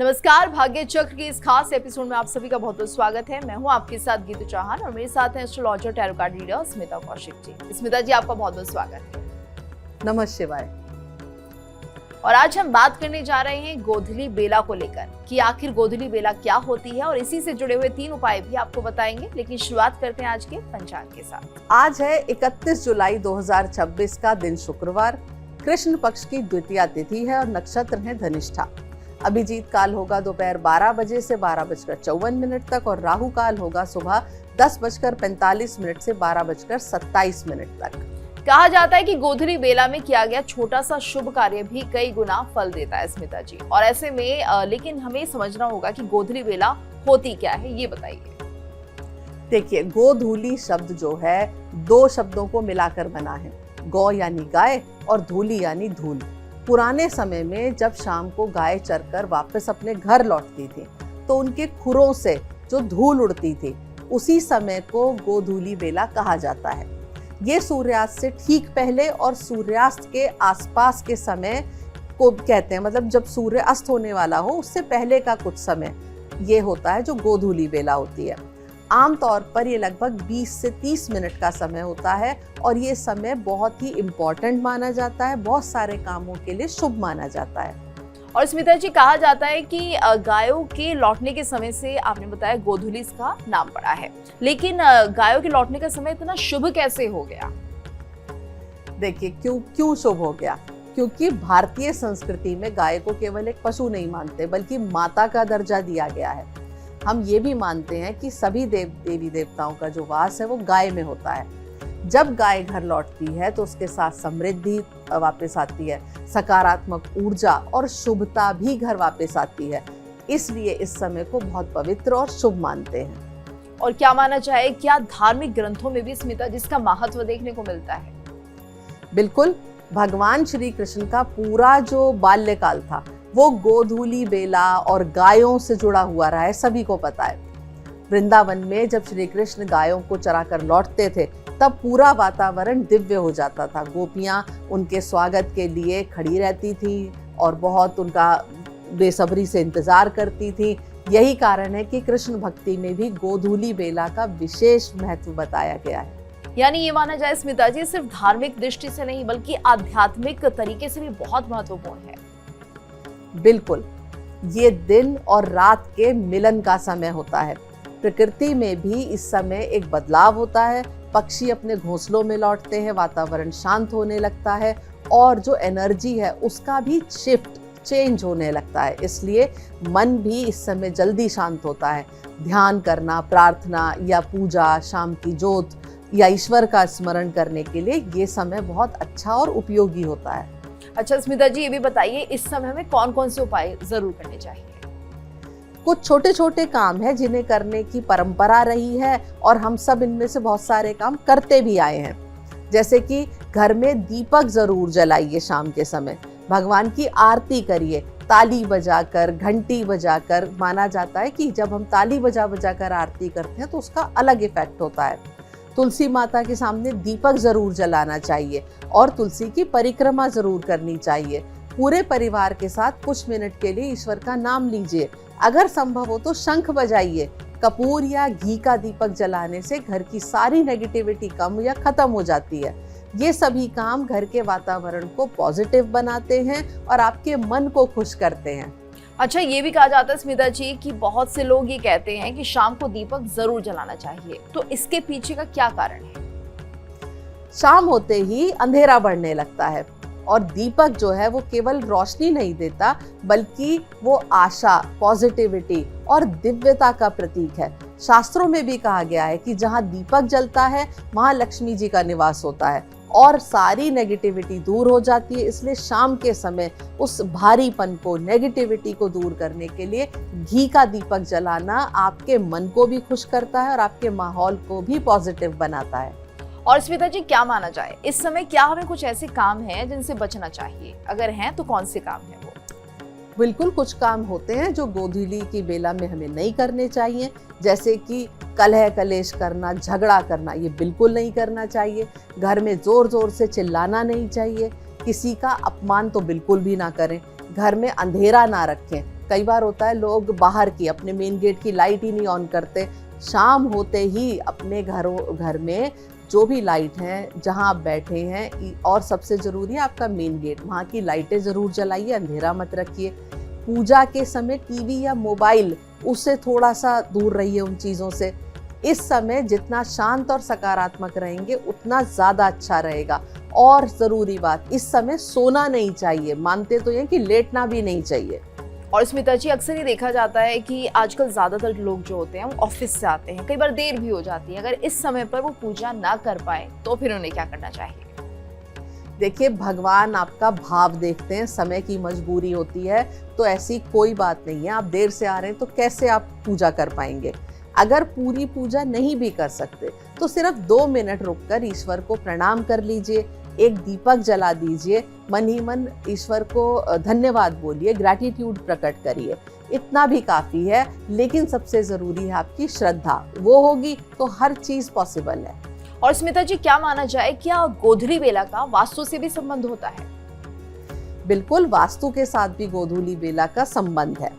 नमस्कार, भाग्य चक्र के इस खास एपिसोड में आप सभी का बहुत बहुत स्वागत है। मैं हूं आपके साथ गीतू चौहान और मेरे साथ हैं astrologer tarot card reader Smita Kaushik ji. Smita ji, आपका बहुत बहुत स्वागत है। नमस्ते शिवाय। और आज हम बात करने जा रहे हैं गोधूली बेला को लेकर कि आखिर गोधूली बेला क्या होती है, और इसी से जुड़े हुए 3 उपाय भी आपको बताएंगे। लेकिन शुरुआत करते हैं आज के पंचांग के साथ। आज है 31 जुलाई 2026 का दिन शुक्रवार। कृष्ण पक्ष की द्वितीया तिथि है और नक्षत्र है धनिष्ठा। अभिजीत काल होगा दोपहर 12 बजे से 12:54 तक और राहु काल होगा सुबह 10:45 से 12:27 तक। कहा जाता है कि गोधूली बेला में किया गया छोटा सा शुभ कार्य भी कई गुना फल देता है स्मिता जी। और ऐसे में लेकिन हमें समझना होगा कि गोधूली बेला होती क्या है, ये बताइए। देखिए, गोधूली शब्द जो है 2 शब्दों को मिलाकर बना है। गौ यानी गाय और धूली यानी धूल। पुराने समय में जब शाम को गाय चरकर वापस अपने घर लौटती थी तो उनके खुरों से जो धूल उड़ती थी, उसी समय को गोधूली बेला कहा जाता है। ये सूर्यास्त से ठीक पहले और सूर्यास्त के आसपास के समय को कहते हैं, मतलब जब सूर्य अस्त होने वाला हो उससे पहले का कुछ समय ये होता है जो गोधूली बेला होती है। आमतौर पर ये लगभग 20 से 30 मिनट का समय होता है और ये समय बहुत ही इम्पोर्टेंट माना जाता है, बहुत सारे कामों के लिए शुभ माना जाता है। और स्मिता जी, कहा जाता है कि गायों के लौटने के समय से, आपने बताया, गोधूली इसका नाम पड़ा है। लेकिन गायों के लौटने का समय इतना शुभ कैसे हो गया? देखिए, क्यों शुभ हो गया? क्योंकि भारतीय संस्कृति में गाय को केवल एक पशु नहीं मानते बल्कि माता का दर्जा दिया गया है। हम ये भी मानते हैं कि सभी देवी देवताओं का जो वास है वो गाय में होता है। जब गाय घर लौटती है तो उसके साथ समृद्धि वापस आती है, सकारात्मक ऊर्जा और शुभता भी घर वापस आती है। इसलिए इस समय को बहुत पवित्र और शुभ मानते हैं। और क्या माना जाए, क्या धार्मिक ग्रंथों में भी स्मिता जिसका महत्व देखने को मिलता है? बिल्कुल, भगवान श्री कृष्ण का पूरा जो बाल्यकाल था वो गोधूली बेला और गायों से जुड़ा हुआ रहा है, सभी को पता है। वृंदावन में जब श्री कृष्ण गायों को चराकर लौटते थे तब पूरा वातावरण दिव्य हो जाता था। गोपियां उनके स्वागत के लिए खड़ी रहती थी और बहुत उनका बेसब्री से इंतजार करती थी। यही कारण है कि कृष्ण भक्ति में भी गोधूली बेला का विशेष महत्व बताया गया है। यानी ये माना जाए स्मिता जी, सिर्फ धार्मिक दृष्टि से नहीं बल्कि आध्यात्मिक तरीके से भी बहुत महत्वपूर्ण है। बिल्कुल, ये दिन और रात के मिलन का समय होता है। प्रकृति में भी इस समय एक बदलाव होता है। पक्षी अपने घोंसलों में लौटते हैं, वातावरण शांत होने लगता है और जो एनर्जी है उसका भी चेंज होने लगता है। इसलिए मन भी इस समय जल्दी शांत होता है। ध्यान करना, प्रार्थना या पूजा, शाम की जोत या ईश्वर का स्मरण करने के लिए ये समय बहुत अच्छा और उपयोगी होता है। अच्छा स्मिता जी, ये भी बताइए, इस समय में कौन कौन से उपाय जरूर करने चाहिए? कुछ छोटे छोटे काम है जिन्हें करने की परंपरा रही है और हम सब इनमें से बहुत सारे काम करते भी आए हैं। जैसे कि घर में दीपक जरूर जलाइए, शाम के समय भगवान की आरती करिए, ताली बजाकर, घंटी बजाकर। माना जाता है कि जब हम ताली बजाकर आरती करते हैं तो उसका अलग इफेक्ट होता है। तुलसी माता के सामने दीपक जरूर जलाना चाहिए और तुलसी की परिक्रमा जरूर करनी चाहिए। पूरे परिवार के साथ कुछ मिनट के लिए ईश्वर का नाम लीजिए। अगर संभव हो तो शंख बजाइए। कपूर या घी का दीपक जलाने से घर की सारी नेगेटिविटी कम या खत्म हो जाती है। ये सभी काम घर के वातावरण को पॉजिटिव बनाते हैं और आपके मन को खुश करते हैं। अच्छा, ये भी कहा जाता है स्मिता जी कि बहुत से लोग ये कहते हैं कि शाम को दीपक जरूर जलाना चाहिए, तो इसके पीछे का क्या कारण है? शाम होते ही अंधेरा बढ़ने लगता है और दीपक जो है वो केवल रोशनी नहीं देता बल्कि वो आशा, पॉजिटिविटी और दिव्यता का प्रतीक है। शास्त्रों में भी कहा गया है कि जहाँ दीपक जलता है वहाँ लक्ष्मी जी का निवास होता है और सारी नेगेटिविटी दूर हो जाती है। इसलिए शाम के समय उस भारीपन को, नेगेटिविटी को दूर करने के लिए घी का दीपक जलाना आपके मन को भी खुश करता है और आपके माहौल को भी पॉजिटिव बनाता है। और स्मिता जी, क्या माना जाए, इस समय क्या हमें कुछ ऐसे काम हैं जिनसे बचना चाहिए? अगर हैं तो कौन से काम हैं वो? बिल्कुल, कुछ काम होते हैं जो गोधूली की बेला में हमें नहीं करने चाहिए, जैसे कि कलह कलेश करना, झगड़ा करना, ये बिल्कुल नहीं करना चाहिए। घर में जोर जोर से चिल्लाना नहीं चाहिए। किसी का अपमान तो बिल्कुल भी ना करें। घर में अंधेरा ना रखें। कई बार होता है लोग बाहर की अपने मेन गेट की लाइट ही नहीं ऑन करते। शाम होते ही अपने घर में जो भी लाइट हैं, जहां आप बैठे हैं, और सबसे जरूरी है आपका मेन गेट, वहां की लाइटें जरूर जलाइए, अंधेरा मत रखिए। पूजा के समय टीवी या मोबाइल, उससे थोड़ा सा दूर रहिए उन चीज़ों से। इस समय जितना शांत और सकारात्मक रहेंगे उतना ज़्यादा अच्छा रहेगा। और ज़रूरी बात, इस समय सोना नहीं चाहिए, मानते तो ये कि लेटना भी नहीं चाहिए। और स्मिता जी, अक्सर ये देखा जाता है कि आजकल ज्यादातर लोग जो होते हैं वो ऑफिस से आते हैं, कई बार देर भी हो जाती है। अगर इस समय पर वो पूजा ना कर पाए तो फिर उन्हें क्या करना चाहिए? देखिए, भगवान आपका भाव देखते हैं, समय की मजबूरी होती है, तो ऐसी कोई बात नहीं है। आप देर से आ रहे हैं तो कैसे आप पूजा कर पाएंगे? अगर पूरी पूजा नहीं भी कर सकते तो सिर्फ 2 मिनट रुककर ईश्वर को प्रणाम कर लीजिए, एक दीपक जला दीजिए, मन ही मन ईश्वर को धन्यवाद बोलिए, ग्रैटिट्यूड प्रकट करिए। इतना भी काफ़ी है। लेकिन सबसे ज़रूरी है आपकी श्रद्धा, वो होगी तो हर चीज़ पॉसिबल है। और स्मिता जी, क्या माना जाए, क्या गोधूली बेला का वास्तु से भी संबंध होता है? बिल्कुल, वास्तु के साथ भी गोधूली बेला का संबंध है।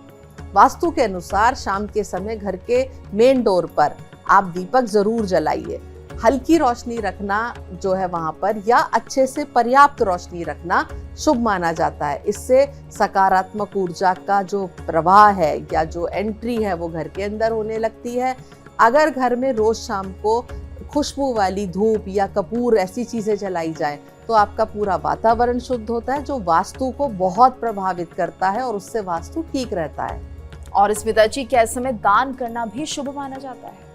वास्तु के अनुसार शाम के समय घर के मेन डोर पर आप दीपक जरूर जलाइए। हल्की रोशनी रखना जो है वहां पर, या अच्छे से पर्याप्त रोशनी रखना शुभ माना जाता है। इससे सकारात्मक ऊर्जा का जो प्रवाह है या जो एंट्री है वो घर के अंदर होने लगती है। अगर घर में रोज शाम को खुशबू वाली धूप या कपूर ऐसी चीजें जलाई जाए तो आपका पूरा वातावरण शुद्ध होता है, जो वास्तु को बहुत प्रभावित करता है और उससे वास्तु ठीक रहता है। और स्मिता जी, क्या इस समय दान करना भी शुभ माना जाता है?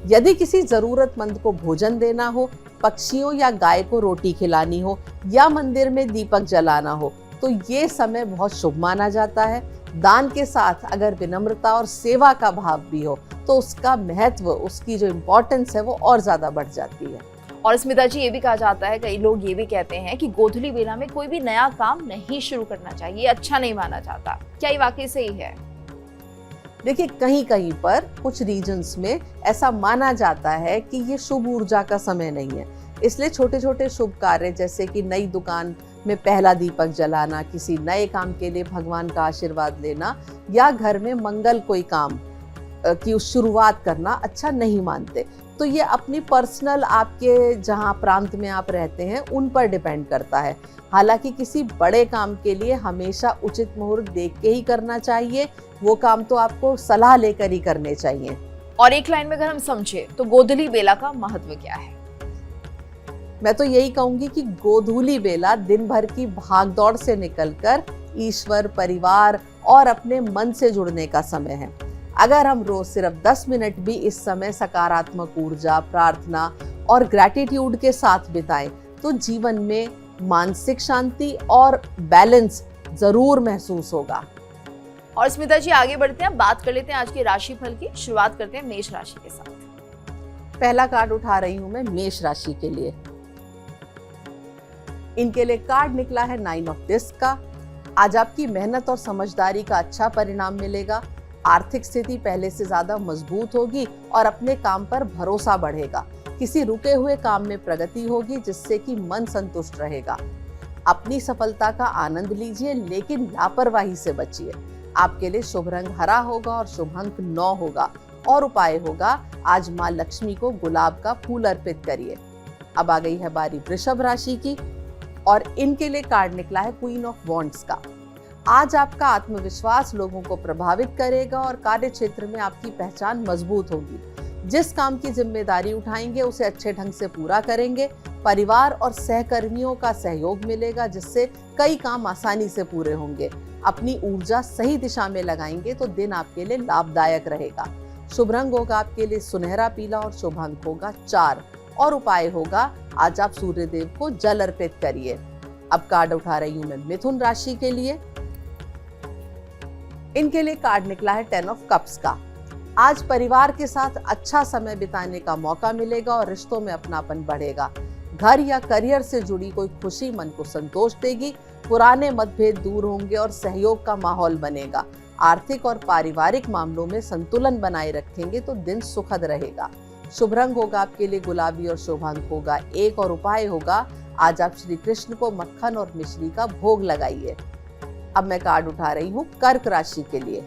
यदि किसी जरूरतमंद को भोजन देना हो, पक्षियों या गाय को रोटी खिलानी हो, या मंदिर में दीपक जलाना हो, तो ये समय बहुत शुभ माना जाता है। दान के साथ अगर विनम्रता और सेवा का भाव भी हो तो उसका महत्व, उसकी जो इम्पोर्टेंस है वो और ज्यादा बढ़ जाती है। और स्मिता जी, ये भी कहा जाता है, कई लोग ये भी कहते हैं कि गोधूली बेला में कोई भी नया काम नहीं शुरू करना चाहिए, अच्छा नहीं माना जाता। क्या ये वाकई सही है? देखिए, कहीं कहीं पर कुछ रीजन्स में ऐसा माना जाता है कि ये शुभ ऊर्जा का समय नहीं है, इसलिए छोटे छोटे शुभ कार्य जैसे कि नई दुकान में पहला दीपक जलाना, किसी नए काम के लिए भगवान का आशीर्वाद लेना, या घर में मंगल कोई काम की शुरुआत करना अच्छा नहीं मानते। तो ये अपनी पर्सनल, आपके जहाँ प्रांत में आप रहते हैं उन पर डिपेंड करता है। हालांकि किसी बड़े काम के लिए हमेशा उचित मुहूर्त देख के ही करना चाहिए, वो काम तो आपको सलाह लेकर ही करने चाहिए। और एक लाइन में अगर हम समझे तो गोधूली बेला का महत्व क्या है? मैं तो यही कहूंगी कि गोधूली बेला दिन भर की भागदौड़ से निकलकर ईश्वर, परिवार और अपने मन से जुड़ने का समय है। अगर हम रोज सिर्फ 10 मिनट भी इस समय सकारात्मक ऊर्जा, प्रार्थना और ग्रैटिट्यूड के साथ बिताएं तो जीवन में मानसिक शांति और बैलेंस जरूर महसूस होगा। और स्मिता जी, आगे बढ़ते हैं, बात कर लेते हैं आज के राशिफल की। शुरुआत करते हैं मेष राशि के साथ। पहला कार्ड उठा रही हूं मैं मेष राशि के लिए। इनके लिए कार्ड निकला है 9 ऑफ डिस्क का। आज आपकी मेहनत और समझदारी का अच्छा परिणाम मिलेगा। आर्थिक स्थिति पहले से ज्यादा मजबूत होगी और अपने काम पर भरोसा बढ़ेगा। किसी रुके हुए काम में प्रगति होगी जिससे कि मन संतुष्ट रहेगा। अपनी सफलता का आनंद लीजिए, लेकिन लापरवाही से बचिए। आपके लिए शुभ रंग हरा होगा और शुभ अंक 9 होगा। और उपाय होगा, आज माँ लक्ष्मी को गुलाब का फूल अर्पित करिए। अब आ गई है बारी वृषभ राशि की, और इनके लिए कार्ड निकला है क्वीन ऑफ वॉन्ड्स का। आज आपका आत्मविश्वास लोगों को प्रभावित करेगा और कार्य क्षेत्र में आपकी पहचान मजबूत होगी। जिस काम की जिम्मेदारी उठाएंगे उसे अच्छे ढंग से पूरा करेंगे। परिवार और सहकर्मियों का सहयोग मिलेगा जिससे कई काम आसानी से पूरे होंगे। अपनी ऊर्जा सही दिशा में लगाएंगे तो दिन आपके लिए लाभदायक रहेगा। शुभ रंग होगा आपके लिए सुनहरा पीला और शुभ अंक होगा 4। और उपाय होगा, आज आप सूर्य देव को जल अर्पित करिए। अब कार्ड उठा रही हूं मैं मिथुन राशि के लिए। इनके लिए कार्ड निकला है 10 ऑफ कप्स का। आज परिवार के साथ अच्छा समय बिताने का मौका मिलेगा और रिश्तों में अपनापन बढ़ेगा। घर या करियर से जुड़ी कोई खुशी मन को संतोष देगी। पुराने मतभेद दूर होंगे और सहयोग का माहौल बनेगा। आर्थिक और पारिवारिक मामलों में संतुलन बनाए रखेंगे तो दिन सुखद रहेगा। शुभ रंग होगा आपके लिए गुलाबी और शुभ अंक होगा 1। और उपाय होगा, आज आप श्री कृष्ण को मक्खन और मिश्री का भोग लगाइए। अब मैं कार्ड उठा रही हूँ कर्क राशि के लिए।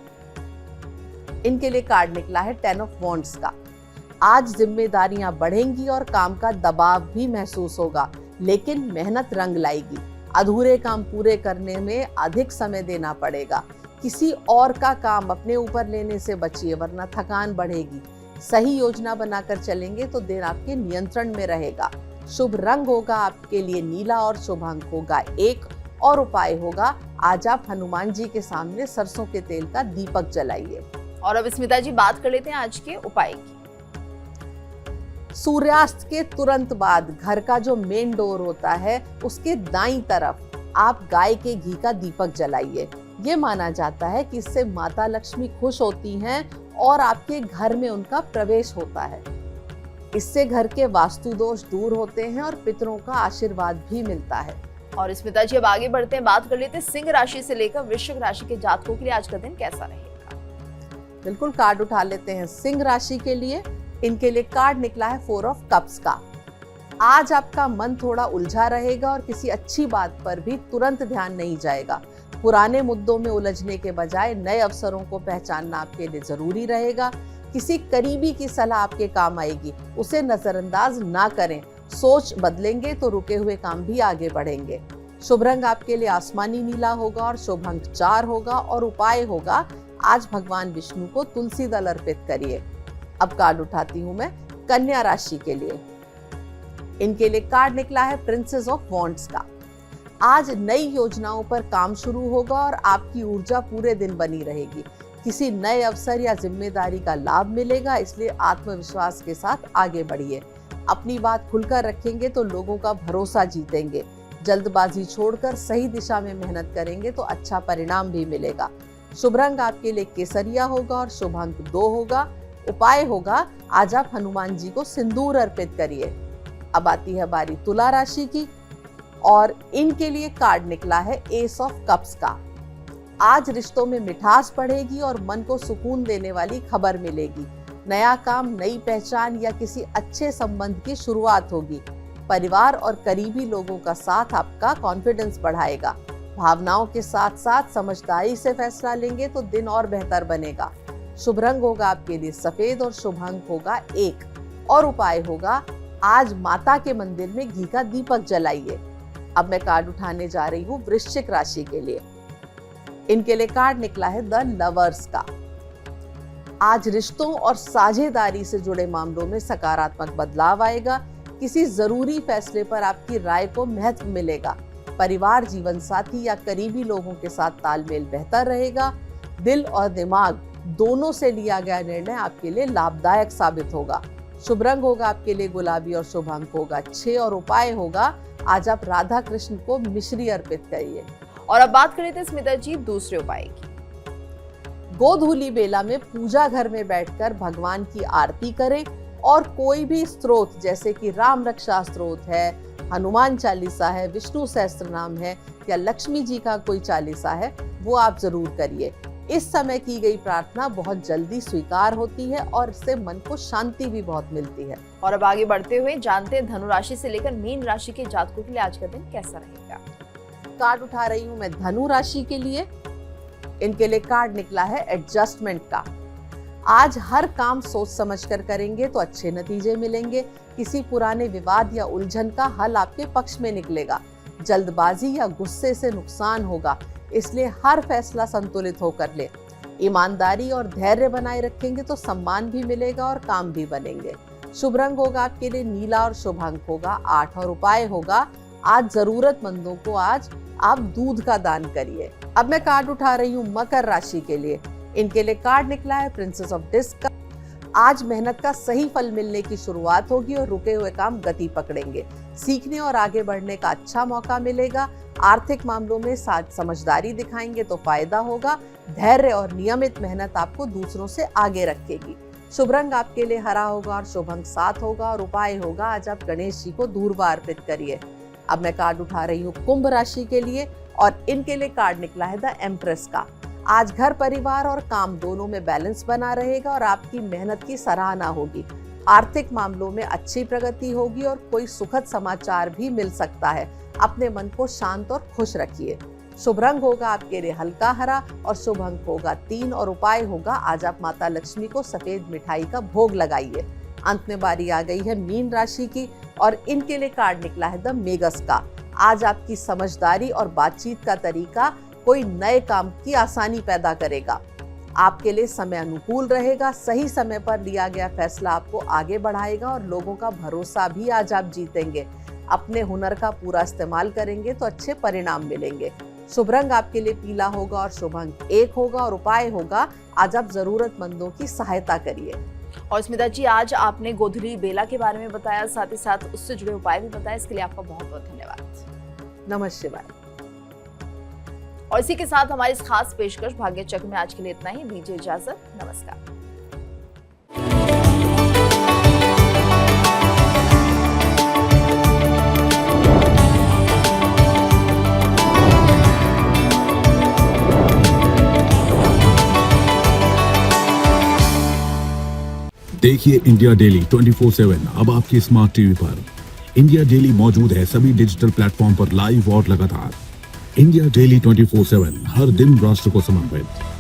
इनके लिए कार्ड निकला है 10 ऑफ वॉन्ड्स का। आज जिम्मेदारियां बढ़ेंगी और काम का दबाव भी महसूस होगा, लेकिन मेहनत रंग लाएगी। अधूरे काम पूरे करने में अधिक समय देना पड़ेगा। किसी और का काम अपने ऊपर लेने से बचिए, वरना थकान बढ़ेगी। सही योजना बनाकर चलेंगे तो दिन आपके नियंत्रण में रहेगा। शुभ रंग होगा आपके लिए नीला और शुभ अंक होगा 1 और उपाय होगा आज आप हनुमान जी के सामने सरसों के तेल का दीपक जलाइए। और अब स्मिता जी बात कर लेते हैं आज के उपाय की। सूर्यास्त के तुरंत बाद घर का जो मेन डोर होता है उसके दाईं तरफ आप गाय के घी का दीपक जलाइए। ये माना जाता है कि इससे माता लक्ष्मी खुश होती हैं और आपके घर में उनका प्रवेश होता है। इससे घर के वास्तु दोष दूर होते हैं और पितरों का आशीर्वाद भी मिलता है। और स्मिता जी अब आगे बढ़ते हैं, बात कर लेते हैं सिंह राशि से लेकर वृश्चिक राशि के जातकों के लिए आज का दिन कैसा रहेगा। बिल्कुल कार्ड उठा लेते हैं सिंह राशि के लिए। इनके लिए कार्ड निकला है 4 ऑफ कप्स का। आज आपका मन थोड़ा उलझा रहेगा और किसी अच्छी बात पर भी तुरंत ध्यान नहीं जाएगा। पुराने मुद्दों में उलझने के बजाय नए अवसरों को पहचानना आपके लिए जरूरी रहेगा। किसी करीबी की सलाह आपके काम आएगी, उसे नजरअंदाज ना करें। सोच बदलेंगे तो रुके हुए काम भी आगे बढ़ेंगे। शुभ रंग आपके लिए आसमानी नीला होगा और शुभ अंक 4 होगा और उपाय होगा आज भगवान विष्णु को तुलसी दल अर्पित करिए। अब कार्ड उठाती हूं मैं कन्या राशि के लिए। इनके लिए कार्ड निकला है प्रिंसेस ऑफ वॉन्ड्स का। आज नई योजनाओं पर काम शुरू होगा और आपकी ऊर्जा पूरे दिन बनी रहेगी। किसी नए अवसर या जिम्मेदारी का लाभ मिलेगा, इसलिए आत्मविश्वास के साथ आगे बढ़िए। अपनी बात खुलकर रखेंगे तो लोगों का भरोसा जीतेंगे। जल्दबाजी छोड़कर सही दिशा में मेहनत करेंगे तो अच्छा परिणाम भी मिलेगा। शुभ रंग आपके लिए केसरिया होगा और शुभ अंक 2 होगा। उपाय होगा आज आप हनुमान जी को सिंदूर अर्पित करिए। अब आती है बारी तुला राशि की और इनके लिए कार्ड निकला है एस ऑफ कप्स का। आज रिश्तों में मिठास बढ़ेगी और मन को सुकून देने वाली खबर मिलेगी। नया काम, नई पहचान या किसी अच्छे संबंध की शुरुआत होगी। परिवार और करीबी लोगों का साथ आपका कॉन्फिडेंस बढ़ाएगा। भावनाओं के साथ साथ समझदारी से फैसला लेंगे तो दिन और बेहतर बनेगा। शुभ रंग होगा आपके लिए सफेद और शुभ अंक होगा 1 और उपाय होगा आज माता के मंदिर में घी का दीपक जलाइए। अब मैं कार्ड उठाने जा रही हूँ वृश्चिक राशि के लिए। इनके लिए कार्ड निकला है द लवर्स का। आज रिश्तों और साझेदारी से जुड़े मामलों में सकारात्मक बदलाव आएगा। किसी जरूरी फैसले पर आपकी राय को महत्व मिलेगा। परिवार, जीवन साथी या करीबी लोगों के साथ तालमेल बेहतर रहेगा। दिल और दिमाग दोनों से लिया गया निर्णय आपके लिए लाभदायक साबित होगा। शुभ रंग होगा आपके लिए गुलाबी और शुभ अंक होगा 6 और उपाय होगा आज आप राधा कृष्ण को मिश्री अर्पित करिए। और अब बात करें तो स्मिता जी दूसरे उपाय की। गोधूली बेला में पूजा घर में बैठकर भगवान की आरती करें और कोई भी स्त्रोत जैसे कि राम रक्षा स्त्रोत है, हनुमान चालीसा है, विष्णु सहस्त्र नाम है या लक्ष्मी जी का कोई चालीसा है, वो आप जरूर करिए। इस समय की गई प्रार्थना बहुत जल्दी स्वीकार होती है और इससे मन को शांति भी बहुत मिलती है। और अब आगे बढ़ते हुए जानते हैं धनु राशि से लेकर मीन राशि के जातकों के लिए आज का दिन कैसा रहेगा। कार्ड उठा रही हूँ मैं धनु राशि के लिए। इनके लिए कार्ड निकला है एडजस्टमेंट का। आज हर काम सोच समझकर करेंगे तो अच्छे नतीजे मिलेंगे। किसी पुराने विवाद या उलझन का हल आपके पक्ष में निकलेगा। जल्दबाजी या गुस्से से नुकसान होगा, इसलिए हर फैसला संतुलित होकर ले। ईमानदारी और धैर्य बनाए रखेंगे तो सम्मान भी मिलेगा और काम भी बनेंगे। शुभ रंग होगा आपके लिए नीला और शुभ अंक होगा 8 और उपाय होगा आज जरूरतमंदों को आज आप दूध का दान करिए। अब मैं कार्ड उठा रही हूँ मकर राशि के लिए। इनके लिए कार्ड निकला है प्रिंसेस ऑफ डिस्क का। आज मेहनत का सही फल मिलने की शुरुआत होगी और रुके हुए काम गति पकड़ेंगे। सीखने और आगे बढ़ने का अच्छा मौका मिलेगा। आर्थिक मामलों में समझदारी दिखाएंगे तो फायदा होगा। धैर्य और नियमित मेहनत आपको दूसरों से आगे रखेगी। शुभ रंग आपके लिए हरा होगा और शुभ अंक 7 होगा और उपाय होगा आज आप गणेश जी को दूर्वा अर्पित करिए। अब मैं कार्ड उठा रही हूँ कुंभ राशि के लिए और इनके लिए कार्ड निकला है द एम्प्रेस का। आज घर, परिवार और काम दोनों में बैलेंस बना रहेगा और आपकी मेहनत की सराहना होगी। आर्थिक मामलों में अच्छी प्रगति होगी और कोई सुखद समाचार भी मिल सकता है। अपने मन को शांत और खुश रखिए। शुभ रंग होगा आपके लिए हल्का हरा और शुभ अंक होगा 3 और उपाय होगा आज आप माता लक्ष्मी को सफेद मिठाई का भोग लगाइए। अंत में बारी आ गई है मीन राशि की और इनके लिए कार्ड निकला है द मेगस का। आज आपकी समझदारी और बातचीत का तरीका कोई नए काम की आसानी पैदा करेगा। आपके लिए समय अनुकूल रहेगा, सही समय पर लिया गया फैसला आपको आगे बढ़ाएगा और लोगों का भरोसा भी आज आप जीतेंगे। अपने हुनर का पूरा इस्तेमाल करेंगे तो अच्छे परिणाम मिलेंगे। शुभ रंग आपके लिए पीला होगा और शुभ अंक 1 होगा और उपाय होगा आज आप जरूरतमंदों की सहायता करिए। और स्मिता जी, आज आपने गोधूली बेला के बारे में बताया, साथ ही साथ उससे जुड़े उपाय भी बताए, इसके लिए आपका बहुत बहुत धन्यवाद। नमः शिवाय। और इसी के साथ हमारी इस खास पेशकश भाग्य चक्र में आज के लिए इतना ही। दीजिए इजाजत, नमस्कार। देखिए इंडिया डेली 24/7 अब आपकी स्मार्ट टीवी पर। इंडिया डेली मौजूद है सभी डिजिटल प्लेटफॉर्म पर लाइव और लगातार। इंडिया डेली 24/7 हर दिन राष्ट्र को समर्पित।